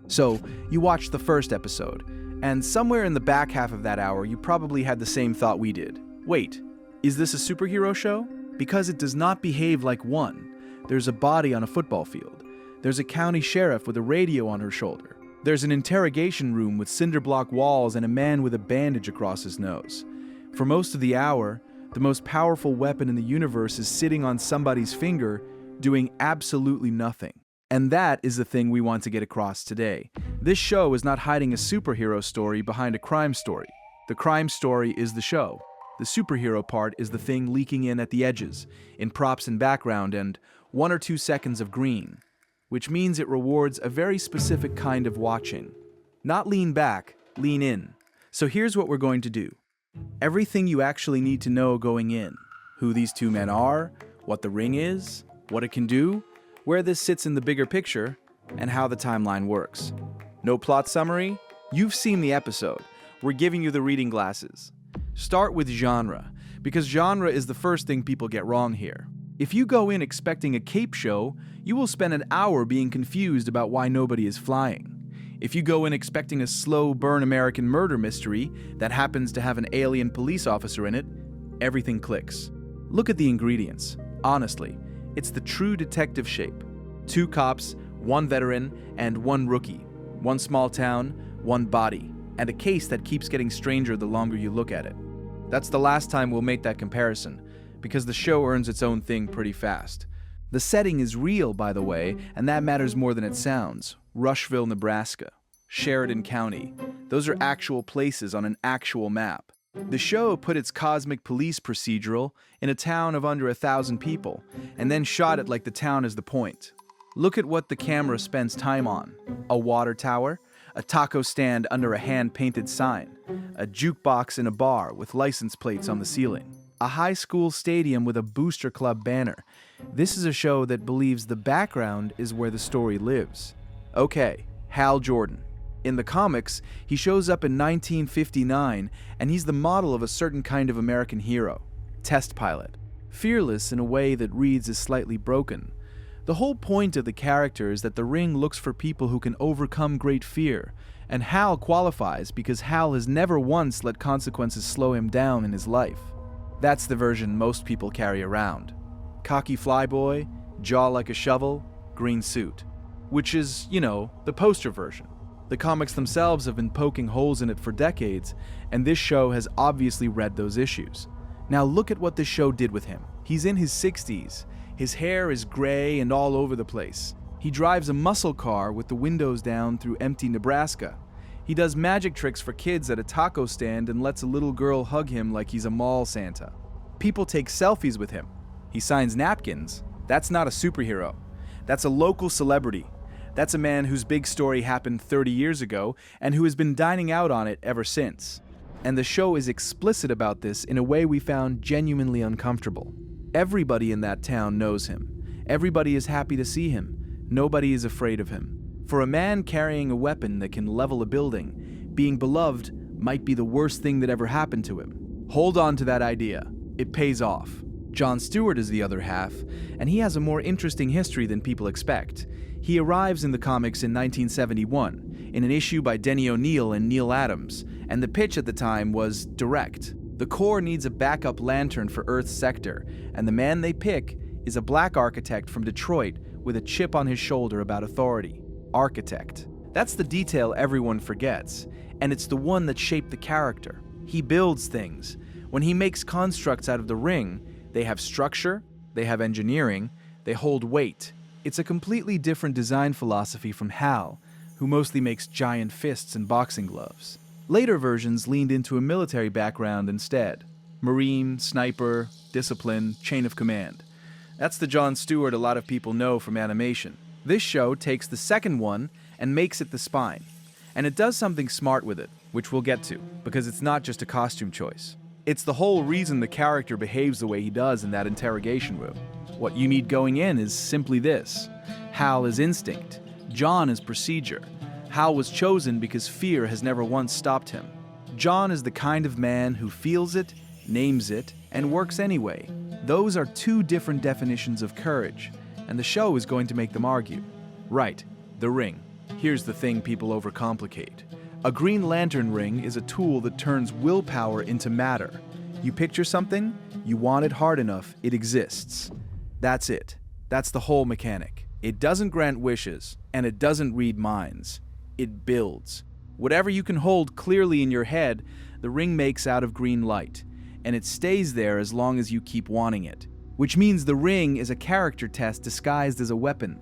So, you watched the first episode, and somewhere in the back half of that hour, you probably had the same thought we did. Wait, is this a superhero show? Because it does not behave like one. There's a body on a football field. There's a county sheriff with a radio on her shoulder. There's an interrogation room with cinder block walls and a man with a bandage across his nose. For most of the hour, the most powerful weapon in the universe is sitting on somebody's finger, doing absolutely nothing. And that is the thing we want to get across today. This show is not hiding a superhero story behind a crime story. The crime story is the show. The superhero part is the thing leaking in at the edges, in props and background and 1 or 2 seconds of green, which means it rewards a very specific kind of watching. Not lean back, lean in. So here's what we're going to do. Everything you actually need to know going in. Who these two men are, what the ring is, what it can do, where this sits in the bigger picture, and how the timeline works. No plot summary? You've seen the episode. We're giving you the reading glasses. Start with genre, because genre is the first thing people get wrong here. If you go in expecting a cape show, you will spend an hour being confused about why nobody is flying. If you go in expecting a slow burn American murder mystery that happens to have an alien police officer in it, everything clicks. Look at the ingredients. Honestly, it's the true detective shape. 2 cops, 1 veteran, and 1 rookie. 1 small town, 1 body, and a case that keeps getting stranger the longer you look at it. That's the last time we'll make that comparison, because the show earns its own thing pretty fast. The setting is real, by the way, and that matters more than it sounds. Rushville, Nebraska. Sheridan County. Those are actual places on an actual map. The show put its cosmic police procedural in a town of under 1,000 people, and then shot it like the town is the point. Look at what the camera spends time on. A water tower, a taco stand under a hand-painted sign, a jukebox in a bar with license plates on the ceiling, a high school stadium with a booster club banner. This is a show that believes the background is where the story lives. Okay, Hal Jordan. In the comics, he shows up in 1959, and he's the model of a certain kind of American hero. Test pilot. Fearless in a way that reads as slightly broken. The whole point of the character is that the ring looks for people who can overcome great fear, and Hal qualifies because Hal has never once let consequences slow him down in his life. That's the version most people carry around. Cocky flyboy, jaw like a shovel, green suit. Which is, the poster version. The comics themselves have been poking holes in it for decades, and this show has obviously read those issues. Now look at what this show did with him. He's in his 60s. His hair is gray and all over the place. He drives a muscle car with the windows down through empty Nebraska. He does magic tricks for kids at a taco stand and lets a little girl hug him like he's a mall Santa. People take selfies with him. He signs napkins. That's not a superhero. That's a local celebrity. That's a man whose big story happened 30 years ago and who has been dining out on it ever since. And the show is explicit about this in a way we found genuinely uncomfortable. Everybody in that town knows him. Everybody is happy to see him. Nobody is afraid of him. For a man carrying a weapon that can level a building, being beloved might be the worst thing that ever happened to him. Hold on to that idea. It pays off. John Stewart is the other half, and he has a more interesting history than people expect. He arrives in the comics in 1971, in an issue by Denny O'Neil and Neil Adams, and the pitch at the time was direct. The Corps needs a backup lantern for Earth's sector, and the man they pick is a black architect from Detroit with a chip on his shoulder about authority. Architect. That's the detail everyone forgets, and it's the one that shaped the character. He builds things. When he makes constructs out of the ring, they have structure, they have engineering, they hold weight. It's a completely different design philosophy from Hal, who mostly makes giant fists and boxing gloves. Later versions leaned into a military background instead. Marine, sniper, discipline, chain of command. That's the Jon Stewart a lot of people know from animation. This show takes the second one and makes it the spine. And it does something smart with it, which we'll get to, because it's not just a costume choice. It's the whole reason the character behaves the way he does in that interrogation room. What you need going in is simply this. Hal is instinct. John is procedure. Hal was chosen because fear has never once stopped him. John is the kind of man who feels it, names it, and works anyway. Those are 2 different definitions of courage, and the show is going to make them argue. Right, the ring. Here's the thing people overcomplicate. A Green Lantern ring is a tool that turns willpower into matter. You picture something, you want it hard enough, it exists. That's it. That's the whole mechanic. It doesn't grant wishes, and it doesn't read minds. It builds. Whatever you can hold clearly in your head, the ring makes out of green light, and it stays there as long as you keep wanting it. Which means the ring is a character test disguised as a weapon.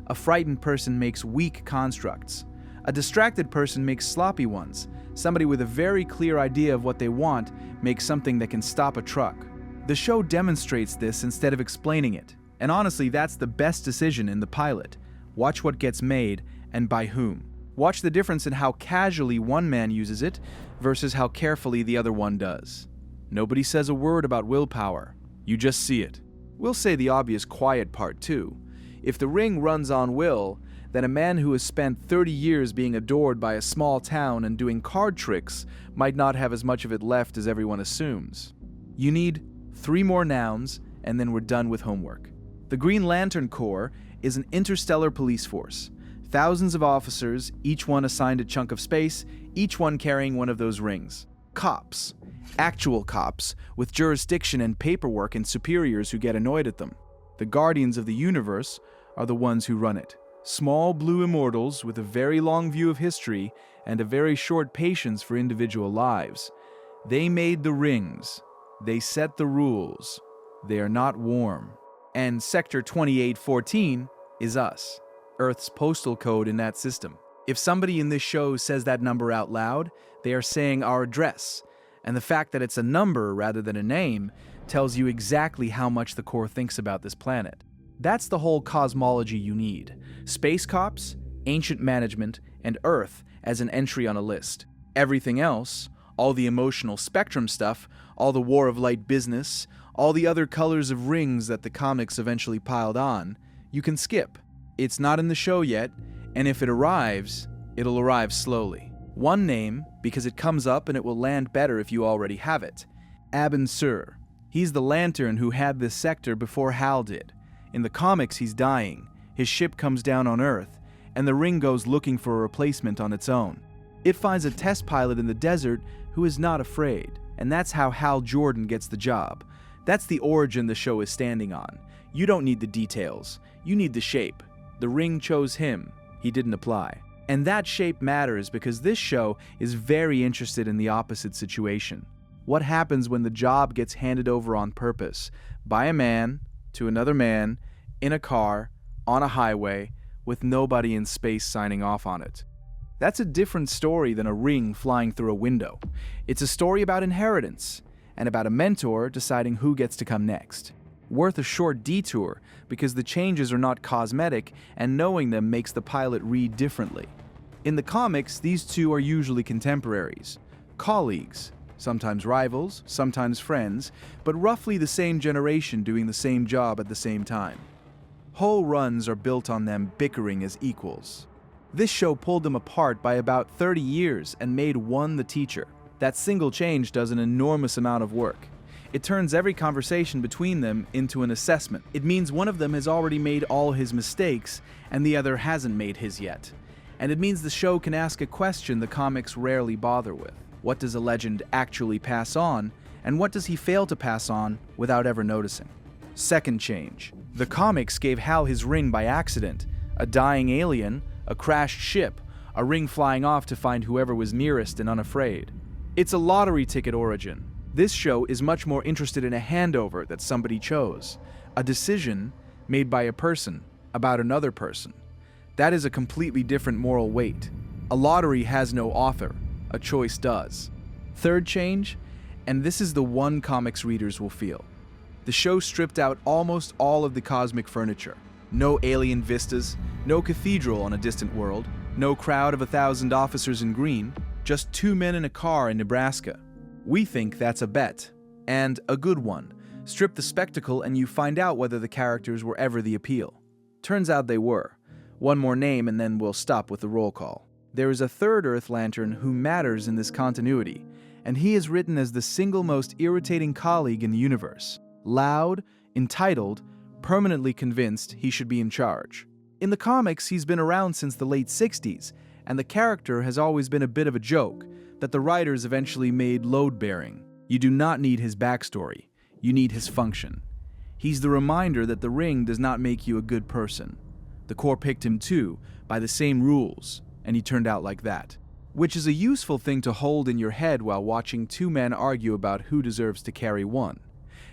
A frightened person makes weak constructs. A distracted person makes sloppy ones. Somebody with a very clear idea of what they want makes something that can stop a truck. The show demonstrates this instead of explaining it. And honestly, that's the best decision in the pilot. Watch what gets made and by whom. Watch the difference in how casually one man uses it versus how carefully the other one does. Nobody says a word about willpower. You just see it. We'll say the obvious quiet part too. If the ring runs on will, then a man who has spent 30 years being adored by a small town and doing card tricks might not have as much of it left as everyone assumes. You need 3 more nouns, and then we're done with homework. The Green Lantern Corps is an interstellar police force. Thousands of officers, each one assigned a chunk of space, each one carrying one of those rings. Cops. Actual cops, with jurisdiction and paperwork and superiors who get annoyed at them. The guardians of the universe are the ones who run it. Small blue immortals with a very long view of history and a very short patience for individual lives. They made the rings. They set the rules. They are not warm. And Sector 2814 is us, Earth's postal code in that system. If somebody in this show says that number out loud, they are saying our address. And the fact that it's a number rather than a name tells you exactly how much the Corps thinks about this planet. That's the whole cosmology you need. Space cops, ancient management, and Earth as an entry on a list. Everything else, all the emotional spectrum stuff, all the War of Light business, all the other colors of rings that the comics eventually piled on, you can skip. It's not in the show yet, and if it arrives, it'll arrive slowly. One name, because it comes up and it will land better if you already have it. Abin Sur. He's the Lantern who had this sector before Hal did. In the comics, he's dying. His ship comes down on Earth, and the ring goes looking for a replacement on its own. It finds a test pilot in the desert who is not afraid, and that's how Hal Jordan gets the job. That's the origin the show is standing on. You don't need the details. You need the shape. The ring chose him. He didn't apply. And that shape matters because this show is very interested in the opposite situation. What happens when the job gets handed over on purpose, by a man, to another man, in a car, on a highway, with nobody in space signing off on it? That's a different story than a ring flying through a window. It's a story about inheritance, and about a mentor deciding who gets to come next. Worth a short detour, because the changes are not cosmetic, and knowing them makes the pilot read differently. In the comics, these two are usually contemporaries, colleagues, sometimes rivals, sometimes friends, but roughly the same generation doing the same job at the same time. Whole runs are built on them bickering as equals. This show pulled them apart by about 30 years and made one the teacher. That single change does an enormous amount of work. It turns every conversation between them into an assessment. It means one of them has already made all his mistakes and the other hasn't made his yet. And it means the show can ask a question the comics rarely bother with. What does a legend actually pass on, and what does he fail to pass on without ever noticing? Second change. The comics gave Hal his ring by accident. A dying alien, a crashed ship, a ring flying off to find whoever was nearest and unafraid. It's a lottery ticket origin. This show is much more interested in a handover that somebody chose, a decision made by a person about another person. That is a completely different moral weight. A lottery has no author, a choice does. Third change, and this is the one comics readers will feel. The show stripped out almost all of the cosmic furniture. No alien vistas, no cathedral on a distant world, no crowd of 1,000 officers in green, just 2 men in a car in Nebraska. We think that's a bet, and a good one. Strip the spectacle and you find out whether the characters were ever the appeal. Turns out they were. One more name and then we'll stop with the roll call. There is a third Earth Lantern who matters in this continuity, and he is written as the single most irritating colleague in the universe. Loud, entitled, permanently convinced he should be in charge. In the comics, he's been around since the late 60s, and the character has always been a bit of a joke that the writers eventually made load-bearing. You do not need his backstory, you need his function. He's the reminder that the ring does not make you a good person. The Corps picked him too, by the same rules, and he turned out like that. Which is a useful thing to hold in your head while watching two men argue about who deserves to carry one.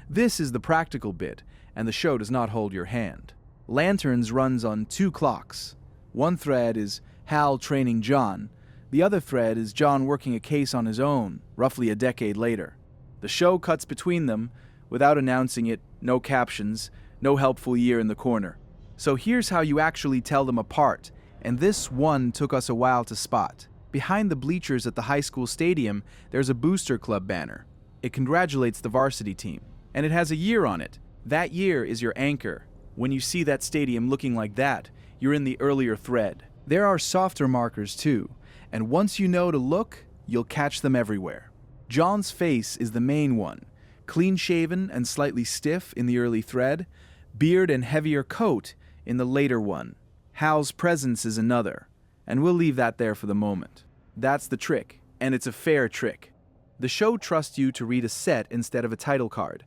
This is the practical bit, and the show does not hold your hand. Lanterns runs on 2 clocks. One thread is Hal training John. The other thread is John working a case on his own, roughly a decade later. The show cuts between them, without announcing it, no captions, no helpful year in the corner. So here's how you actually tell them apart, and this one took us a while to spot. Behind the bleachers at the high school stadium, there's a booster club banner. It congratulates the varsity team, and it has a year on it. That year is your anchor. When you see that stadium looking like that, you're in the earlier thread. There are softer markers too, and once you know to look, you'll catch them everywhere. John's face is the main one, clean-shaven and slightly stiff in the early thread, beard and heavier coat in the later one. Hal's presence is another, and we'll leave that there for the moment. That's the trick, and it's a fair trick. The show trusts you to read a set instead of a title card,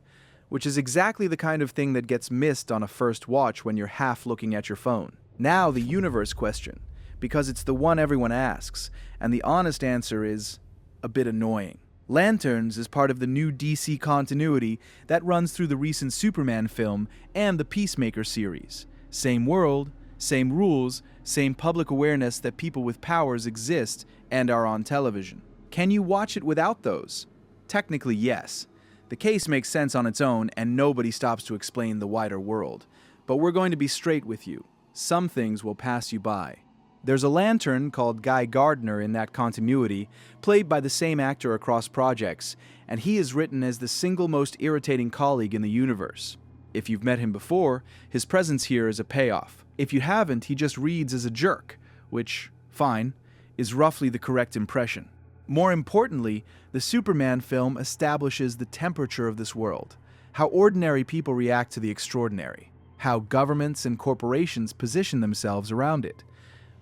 which is exactly the kind of thing that gets missed on a first watch when you're half looking at your phone. Now the universe question, because it's the one everyone asks, and the honest answer is a bit annoying. Lanterns is part of the new DC continuity that runs through the recent Superman film and the Peacemaker series. Same world, same rules, same public awareness that people with powers exist and are on television. Can you watch it without those? Technically, yes. The case makes sense on its own, and nobody stops to explain the wider world. But we're going to be straight with you. Some things will pass you by. There's a lantern called Guy Gardner in that continuity, played by the same actor across projects, and he is written as the single most irritating colleague in the universe. If you've met him before, his presence here is a payoff. If you haven't, he just reads as a jerk, which, fine, is roughly the correct impression. More importantly, the Superman film establishes the temperature of this world, how ordinary people react to the extraordinary, how governments and corporations position themselves around it.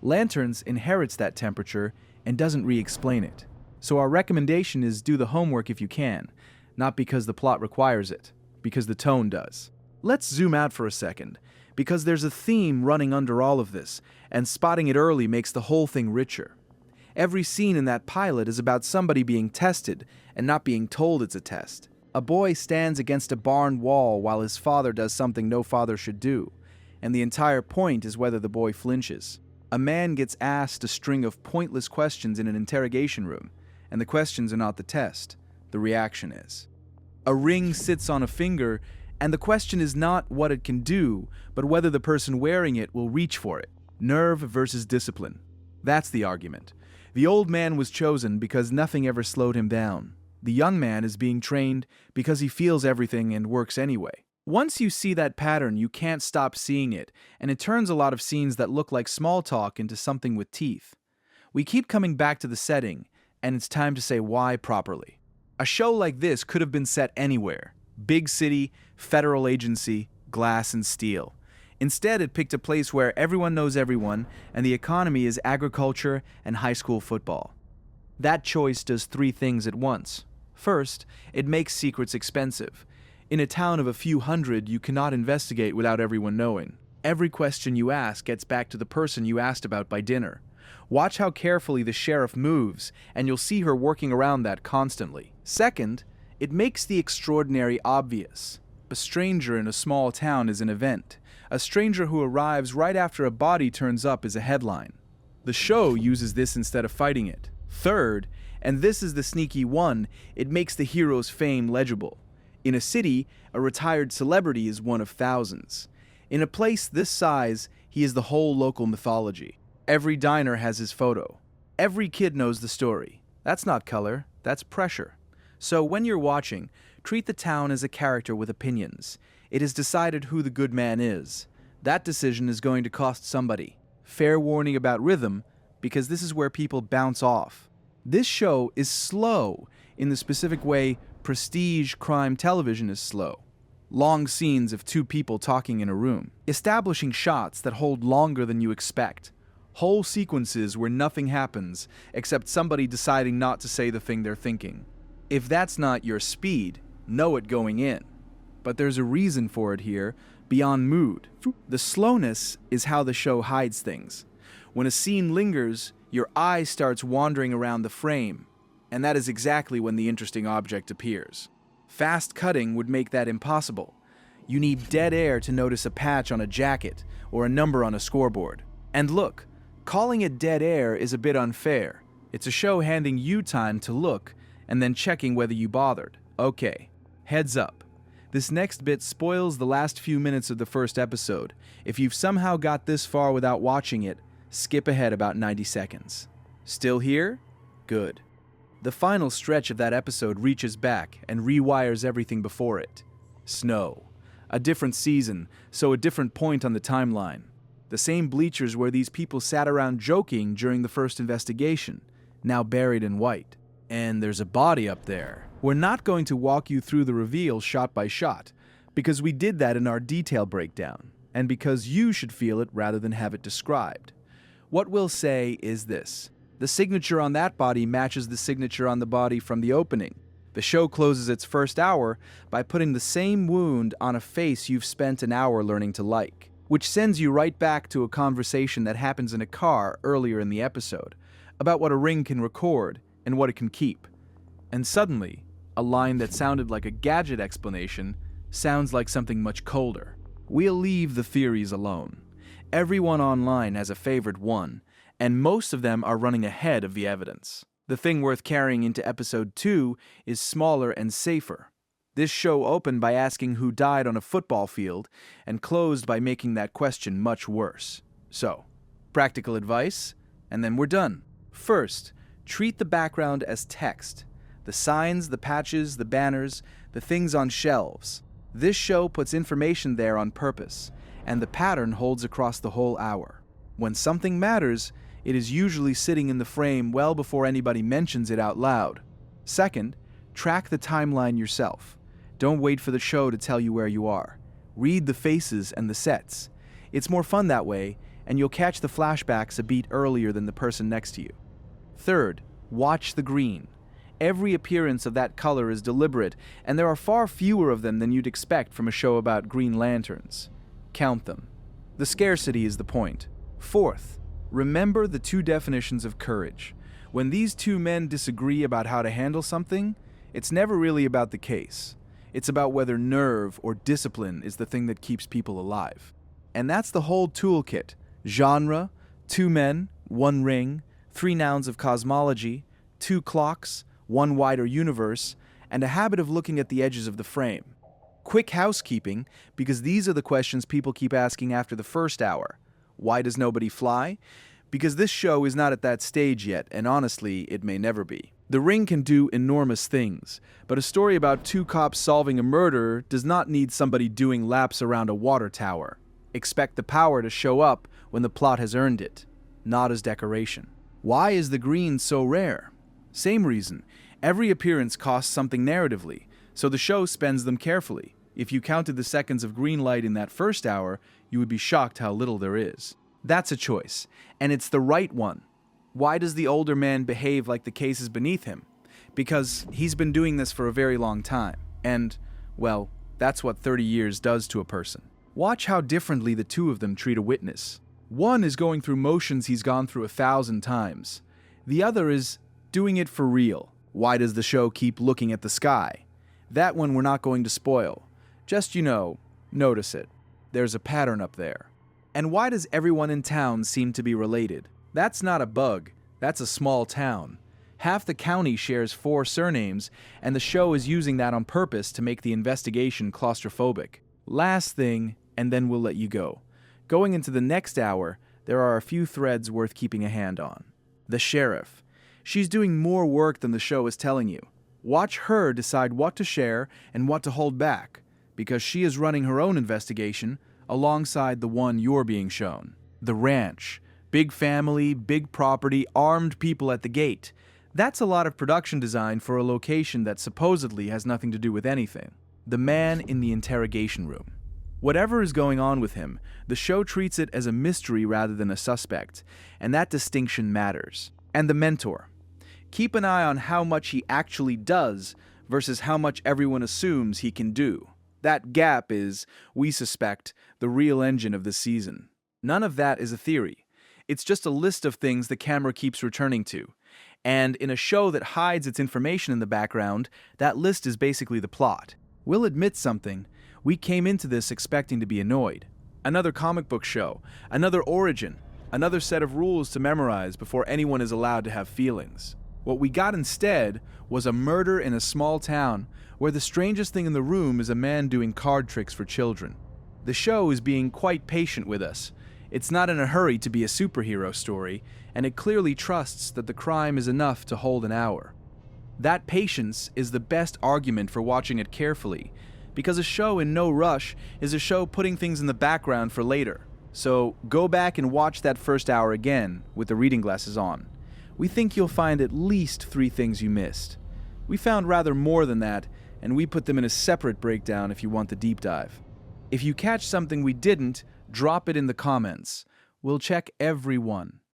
Lanterns inherits that temperature and doesn't re-explain it. So our recommendation is do the homework if you can, not because the plot requires it, because the tone does. Let's zoom out for a second, because there's a theme running under all of this, and spotting it early makes the whole thing richer. Every scene in that pilot is about somebody being tested and not being told it's a test. A boy stands against a barn wall while his father does something no father should do, and the entire point is whether the boy flinches. A man gets asked a string of pointless questions in an interrogation room, and the questions are not the test, the reaction is. A ring sits on a finger, and the question is not what it can do, but whether the person wearing it will reach for it. Nerve versus discipline. That's the argument. The old man was chosen because nothing ever slowed him down. The young man is being trained because he feels everything and works anyway. Once you see that pattern, you can't stop seeing it, and it turns a lot of scenes that look like small talk into something with teeth. We keep coming back to the setting, and it's time to say why properly. A show like this could have been set anywhere. Big city, federal agency, glass and steel. Instead, it picked a place where everyone knows everyone, and the economy is agriculture and high school football. That choice does 3 things at once. First, it makes secrets expensive. In a town of a few hundred, you cannot investigate without everyone knowing. Every question you ask gets back to the person you asked about by dinner. Watch how carefully the sheriff moves, and you'll see her working around that constantly. Second, it makes the extraordinary obvious. A stranger in a small town is an event. A stranger who arrives right after a body turns up is a headline. The show uses this instead of fighting it. Third, and this is the sneaky one, it makes the hero's fame legible. In a city, a retired celebrity is one of thousands. In a place this size, he is the whole local mythology. Every diner has his photo. Every kid knows the story. That's not color, that's pressure. So when you're watching, treat the town as a character with opinions. It is decided who the good man is. That decision is going to cost somebody. Fair warning about rhythm, because this is where people bounce off. This show is slow in the specific way prestige crime television is slow. long scenes of two people talking in a room, establishing shots that hold longer than you expect, whole sequences where nothing happens except somebody deciding not to say the thing they're thinking. If that's not your speed, know it going in. But there's a reason for it here, beyond mood. The slowness is how the show hides things. When a scene lingers, your eye starts wandering around the frame, and that is exactly when the interesting object appears. Fast cutting would make that impossible. You need dead air to notice a patch on a jacket or a number on a scoreboard. And look, calling it dead air is a bit unfair. It's a show handing you time to look and then checking whether you bothered. Okay, heads up. This next bit spoils the last few minutes of the first episode. If you've somehow got this far without watching it, skip ahead about 90 seconds. Still here? Good. The final stretch of that episode reaches back and rewires everything before it. Snow. A different season, so a different point on the timeline. The same bleachers where these people sat around joking during the first investigation, now buried in white. And there's a body up there. We're not going to walk you through the reveal shot by shot, because we did that in our detail breakdown, and because you should feel it rather than have it described. What we'll say is this. The signature on that body matches the signature on the body from the opening. The show closes its first hour by putting the same wound on a face you've spent an hour learning to like, which sends you right back to a conversation that happens in a car earlier in the episode, about what a ring can record and what it can keep. And suddenly, a line that sounded like a gadget explanation sounds like something much colder. We'll leave the theories alone. Everyone online has a favorite one, and most of them are running ahead of the evidence. The thing worth carrying into episode 2 is smaller and safer. This show opened by asking who died on a football field, and closed by making that question much worse. So, practical advice, and then we're done. First, treat the background as text. The signs, the patches, the banners, the things on shelves. This show puts information there on purpose, and the pattern holds across the whole hour. When something matters, it is usually sitting in the frame well before anybody mentions it out loud. Second, track the timeline yourself. Don't wait for the show to tell you where you are. Read the faces and the sets. It's more fun that way, and you'll catch the flashbacks a beat earlier than the person next to you. Third, watch the green. Every appearance of that color is deliberate, and there are far fewer of them than you'd expect from a show about Green Lanterns. Count them. The scarcity is the point. Fourth, remember the two definitions of courage. When these two men disagree about how to handle something, it's never really about the case. It's about whether nerve or discipline is the thing that keeps people alive. And that's the whole toolkit. Genre, 2 men, 1 ring, 3 nouns of cosmology, 2 clocks, 1 wider universe, and a habit of looking at the edges of the frame. Quick housekeeping, because these are the questions people keep asking after the first hour. Why does nobody fly? Because this show is not at that stage yet, and honestly, it may never be. The Ring can do enormous things, but a story about 2 cops solving a murder does not need somebody doing laps around a water tower. Expect the power to show up when the plot has earned it, not as decoration. Why is the green so rare? Same reason. Every appearance costs something narratively, so the show spends them carefully. If you counted the seconds of green light in that first hour, you would be shocked how little there is. That's a choice, and it's the right one. Why does the older man behave like the case is beneath him? Because he's been doing this for a very long time, and, well, that's what 30 years does to a person. Watch how differently the two of them treat a witness. One is going through motions he's gone through 1,000 times. The other is doing it for real. Why does the show keep looking at the sky? That one we're not going to spoil. Just, notice it. There's a pattern up there. And why does everyone in town seem to be related? That's not a bug. That's a small town. Half the county shares 4 surnames, and the show is using that on purpose to make the investigation claustrophobic. Last thing, and then we'll let you go. Going into the next hour, there are a few threads worth keeping a hand on. The sheriff. She's doing more work than the show is telling you. Watch her decide what to share and what to hold back, because she is running her own investigation alongside the one you're being shown. The ranch. Big family, big property, armed people at the gate. That's a lot of production design for a location that supposedly has nothing to do with anything. the man in the interrogation room. Whatever is going on with him, the show treats it as a mystery rather than a suspect, and that distinction matters. And the mentor. Keep an eye on how much he actually does versus how much everyone assumes he can do. That gap is, we suspect, the real engine of the season. None of that is a theory. It's just a list of things the camera keeps returning to. And in a show that hides its information in the background, that list is basically the plot. We'll admit something. We came into this expecting to be annoyed. Another comic book show, another origin, another set of rules to memorize before anyone is allowed to have feelings. What we got instead was a murder in a small town where the strangest thing in the room is a man doing card tricks for children. The show is being quite patient with us. It's not in a hurry to be a superhero story, and it clearly trusts that the crime is enough to hold an hour. That patience is the best argument for watching it carefully, because a show in no rush is a show putting things in the background for later. So go back and watch that first hour again with the reading glasses on. We think you'll find at least 3 things you missed. We found rather more than that, and we put them in a separate breakdown if you want the deep dive. If you catch something we didn't, drop it in the comments. We'll check every one.